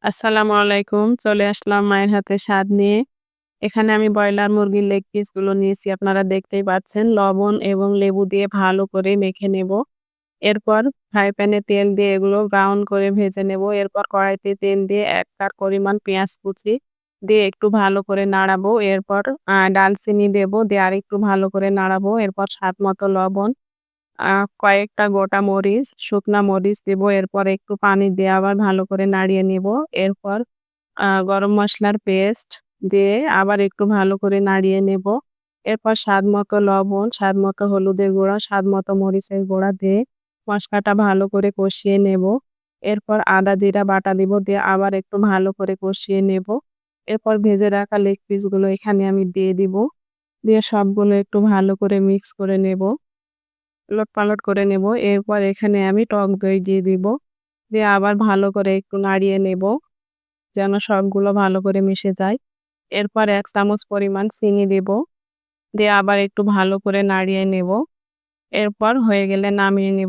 আসসালামু আলাইকুম। চলে আসলাম মায়ের হাতের স্বাদ নিয়ে। এখানে আমি ব্রয়লার মুরগির লেগ পিস গুলো নিয়েছি। আপনারা দেখতেই পাচ্ছেন। লবণ এবং লেবু দিয়ে ভালো করে মেখে নেব। এরপর ফ্রাই প্যানে তেল দিয়ে এগুলো ব্রাউন করে ভেজে নেব। এরপর কড়াইতে তেল দিয়ে ১ কাপ পরিমাণ পেঁয়াজ কুচি দিয়ে একটু ভালো করে নাড়াবো। এরপর ডালচিনি দেব। দিয়ে আরেকটু ভালো করে নাড়াবো। এরপর স্বাদমতো লবণ, আ কয়েকটা গোটা মরিচ, শুকনা মরিচ দিব। এরপর একটু পানি দিয়ে আবার ভালো করে নাড়িয়ে নিব। এরপর গরম মসলার পেস্ট দিয়ে আবার একটু ভালো করে নাড়িয়ে নেব। এরপর স্বাদমতো লবণ, স্বাদমতো হলুদের গুঁড়া, স্বাদমতো মরিচের গুঁড়া দিয়ে মসলাটা ভালো করে কষিয়ে নেব। এরপর আদা জিরা বাটা দিব। দিয়ে আবার একটু ভালো করে কষিয়ে নেব। এরপর ভেজে রাখা লেগ পিস গুলো এখানে আমি দিয়ে দিব। দিয়ে সবগুলো একটু ভালো করে মিক্স করে নেব। ওলটপালট করে নেব। এরপর এখানে আমি টক দই দিয়ে দিব। দিয়ে আবার ভালো করে একটু নাড়িয়ে নেব। যেন সবগুলো ভালো করে মিশে যায়। এরপর ১ চামচ পরিমাণ চিনি দেব। দিয়ে আবার একটু ভালো করে নাড়িয়ে নেব। এরপর হয়ে গেলে নামিয়ে নেব।